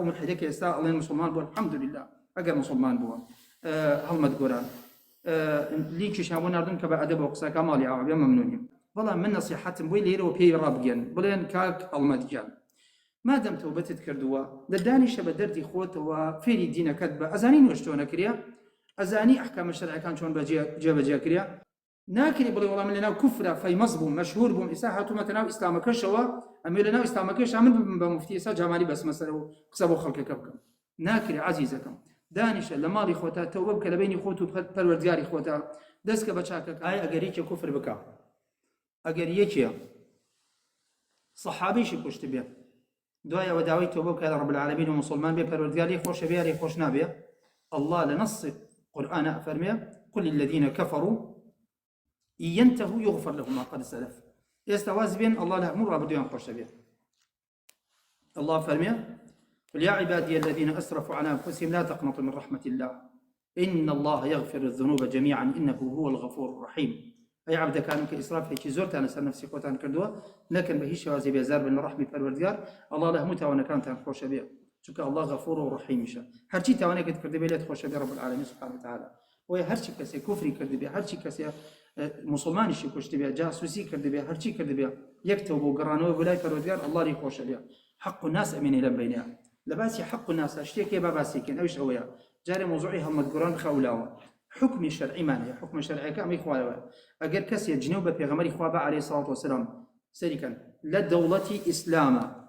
أو ملحدك يستا الله مسلمان بو الحمد لله أجر مسلمان بو هلمت قران ليك شابون أردن كبا أدب وقصا كمالي عربي ممنونين والله من نصيحتهم بوي ليرو بي رابجن بلين كاك المدجان ما دام توبتت كردوا لداني شبه دردي خوت وفيري دينا كذبه ازاني نوشتونا كريا ازاني احكام الشرع كان شلون بجا كريا ناكري بلي والله من لنا كفره في مصبوم مشهور بهم اساحه متنا اسلامك شوا اميلنا اسلامك شامل بمفتي اسا جمالي بس مثلا قصبوا خلق كبكم ناكري عزيزكم دانش لما لي خوتا توبه كلبيني خوتو پروردگاري خوتا دسك بچاك اي اگريك كفر بك اگريك صحابي شي كشت بيه دعاء ودعوي توبه كذا رب العالمين ومسلمان به پروردگاري خوش بيه خوش نابيه الله لنص قرآن فرمي قل للذين كفروا ينتهوا يغفر لهم ما قد سلف يستواز بين الله له مر بدون خوش بيه الله فرمي قل يا عبادي الذين اسرفوا على انفسهم لا تقنطوا من رحمه الله ان الله يغفر الذنوب جميعا انه هو الغفور الرحيم اي عبد كان كاسراف هيك زرت انا سر نفسي قوتان كردوا لكن بهيش وازي بيزار بن رحمه پروردگار الله له متى وانا كانت خوش بيه شكر الله غفور ورحيم شا هرشي تاوانا كنت كرد بيلات خوش بيه رب العالمين سبحانه وتعالى وهي هرشي كسي كفري كرد بيه هرشي كسي مسلماني شي كشت بيه جاسوسي كرد بيه هرشي كرد بيه يكتب وقرانو ولاي پروردگار الله لي خوش بيه حق الناس امين الى بينها لباسي حق الناس اشتكي باباسيكن اوش اويا جاري موضوعي هم القران خولاوا حكم شرعي معناه حكم شرعي كامي خوالوا اگر كسي جنوب بيغمري خوابا عليه الصلاه والسلام سريكا لا دولتي اسلام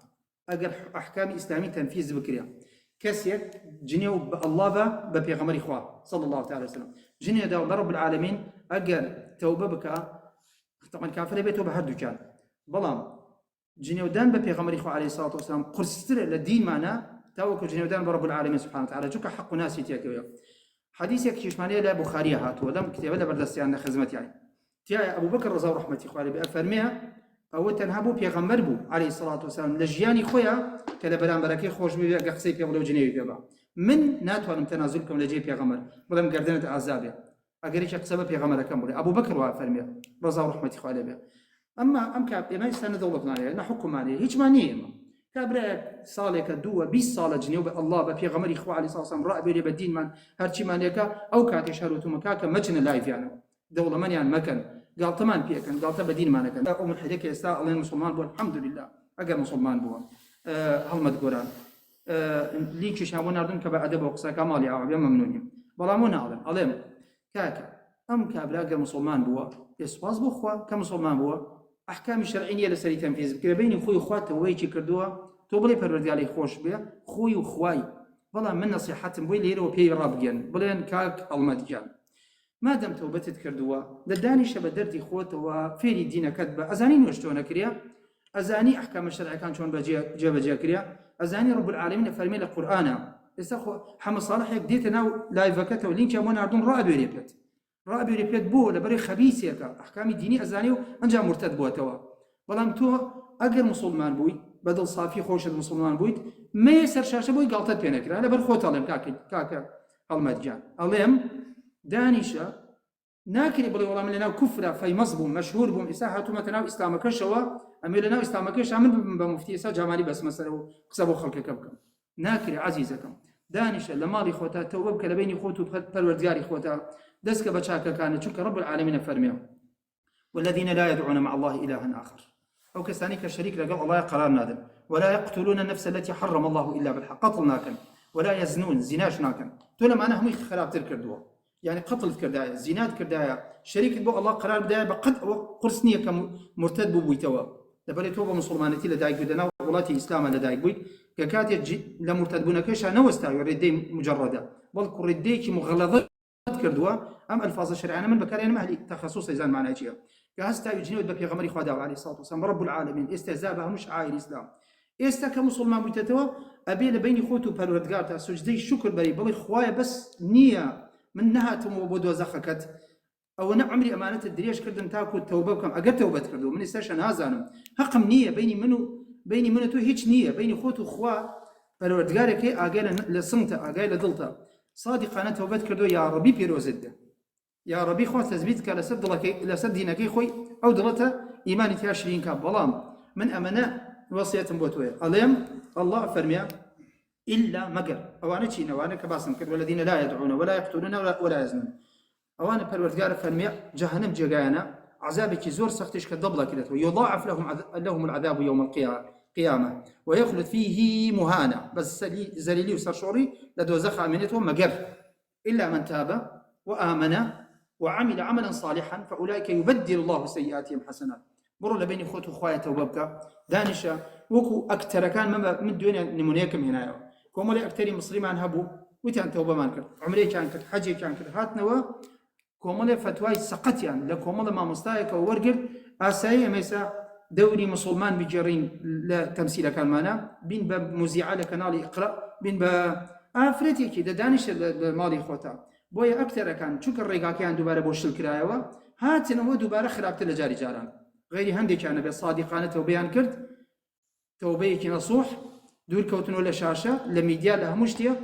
اگر احكام اسلامي تنفيذ بكريا كسي جنوب الله بيغمري خوا صلى الله عليه وسلم جنيه دا رب العالمين اگر توبه بك طبعا كافر بيته بهدو كان بلام جنودان بيغمري خوا عليه الصلاه والسلام قرستر للدين معنا توكل جنودان برب العالمين سبحانه وتعالى جوك حق ناس يتيكوا حديثك كيشمانيه لا بخاري هات ولم كتاب لا بردستي عن خدمتي يعني تيا ابو بكر رضي الله رحمتي خوالي بافرميها او تنهبو بيغمر بو عليه الصلاه والسلام لجياني خويا كذا برام بركي خوش بي قصي في ولو جنيه بيبا من ناتوان تنازلكم لجي بيغمر بلم قردنه عذابه اگريش سبب بيغمر كم ابو بكر وافرميها رضي الله رحمتي خوالي بي اما ام كاب ما يستند دولتنا عليه نحكم عليه هيك مانيه كابرا صالك دوا 20 صاله جنوب الله بيغمر اخو عليه الصلاه والسلام رأي بيدي بدين من هرشي مانيكا او كاتي شهرتو مكاكا مجن لايف يعني دوله من يعني مكان قال طمان بيكن قال تبدين ما كان ام الحديك يستا الله مسلمان بو الحمد لله اجر مسلمان بو هلمت قران ليك شابون اردن كبا ادب وقصا كمالي عربي ممنونين والله مو نعلم علم كاكا ام كابلا اجر مسلمان بو يسواز بو خوا كمسلمان بو احكام الشرعيه لسري تنفيذ كده بين خوي اخواته ويجي كردوا توبلي پروردگاري خوش بيه خوي وخواي والله من نصيحتهم بوي ليرو بي رابجن بلين كاك المدجان ما دام توبتت كردوا لداني شبه دردي خوت وفيري دينا كذبه ازاني نوشتونا كريا ازاني احكام الشرع كان شلون بجا كريا ازاني رب العالمين فرمي القران استخو حمد صالح يديتنا لايفكته ولينك يمون اردن رابي ريبيت بو لبري خبيثيك احكام ديني ازاني انجا مرتد بوتوا والله تو اجر مسلمان بوي بدل صافي خوش المسلمان بويت ما يسر شاشه بوي قالت بينك انا برخوت علم كاك المدجان علم دانشا ناكري بلي والله من لنا كفره في مصبوم مشهور بهم اساحه متنا اسلامك شوا اميلنا اسلامك شامل بمفتي اسا جمالي بس مثلا قصبوا خلق كبكم ناكري عزيزكم دانشا لما لي خوتا توبه كلبيني خوتو پروردگاري خوتا دسك بچاك كان چونك رب العالمين فرميه والذين لا يدعون مع الله الها اخر او كساني كشريك لقال الله قرار نادم ولا يقتلون النفس التي حرم الله الا بالحق قتلناكن ولا يزنون زناشناكن تولى معناها مي خراب تركردوا يعني قتل كردايا زينات كردايا شريك بو الله قرار بدايه بقد قرسنيه كمرتد بو بيتوا لبري توبه مسلمانتي لدايق بدنا ولاتي اسلام لدايق بوي ككاتي لمرتد بنكشا نوستا يريدي مجرده بل كرديك مغلظه كردوا ام الفاظ الشرعيه من بكار يعني مهلي تخصص زين معناها شيء كاستا يجنود بيغمري خدا عليه الصلاه والسلام رب العالمين استهزاء مش عايل الاسلام استا كمسلمان بيتتوا ابي لبيني خوتو پروردگار تا سجدي شكر بري بل خوايا بس نيه من نهاتم وبدو زخكت او انا عمري امانه الدريش كردن تاكو توبه بكم اجر توبه كردو من استشن هازانم حقم نيه بيني منو تو هيك نيه بيني خوتو خوا پروردگارك اجل لسنت اجل دلتا صادق انا توبه كردو يا ربي بيروزد يا ربي خو تثبيتك لسد لك لسد دينك خوي او دلته ايماني تاشرين كاب بلام من امانه وصيه بوتوي عليم الله فرميا إلا مقر أوانا چين أوانا كباسم كد والذين لا يدعون ولا يقتلون ولا يزنون أوانا پروردگار فرمي جهنم جگانا عذابك زور سختش كدبلا كده ويضاعف لهم العذاب يوم القيامة ويخلد فيه مهانا بس زليلي وسرشوري لدوزخ عملتهم مقر إلا من تاب وآمن وعمل عملا صالحا فأولئك يبدل الله سيئاتهم حسنات برو لبين خوت وخوايا توبك دانشا وكو أكتر كان من الدنيا نمونيكم هنا كومولي أكتري مصري ما هبو وتان توبة ما نكر عمري كان كر حجي كان كر هاتنوا كومولي فتواي سقط يعني لكومولي ما مستايك وورقل أسايا ميسا دوري مسلمان بجرين لا تمثيل كان معنا بين بمذيعة لكنال اقرأ بين بافريتي كده دانش المالي خوتا بويا أكتر كان شو الرجال كان دوباره بوشل كرايوا هاتنا هو دوباره خرابت لجاري جاران غيري هندي كان بالصادقانة توبيان كرد توبيك نصوح دور كوتن ولا شاشة لميديا لها مشتيا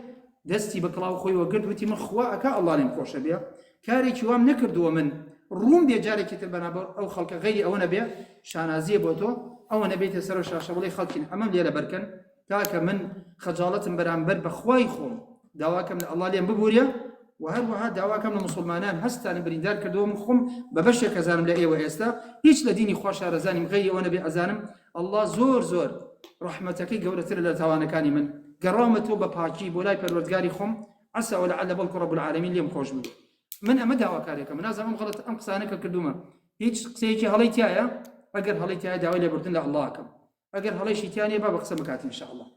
دستي بكلاو خوي وقرد وتي من خواك الله لم خوش بيا كاري كوام نكرد ومن الروم بيجاري كتب بنابر أو خلق غيري أو نبيا شانازية بوتو أو نبي تسر شاشة ولا خلقين أمام ليلا بركن كاك من خجالة برانبر بخواي خوم دواك من الله ليم ببوريا وهروها دواكم المسلمانان هستان بريندار كردوم خم ببشر كزانم لا ايوا استا هيچ لديني خوش رزانم غي وانا بازانم الله زور زور رحمتك قولتر لتوانكاني من قرامته بباجي بولاي پروردگاري خم عسى ولعل بلك رب العالمين ليم خوش بو من اما دواكاريك من ازم غلط ام قسانك كردوما هيچ قسيكي هليتيا اگر هليتيا داوي لبردن الله كم اگر هليشي تاني باب قسمكات ان شاء الله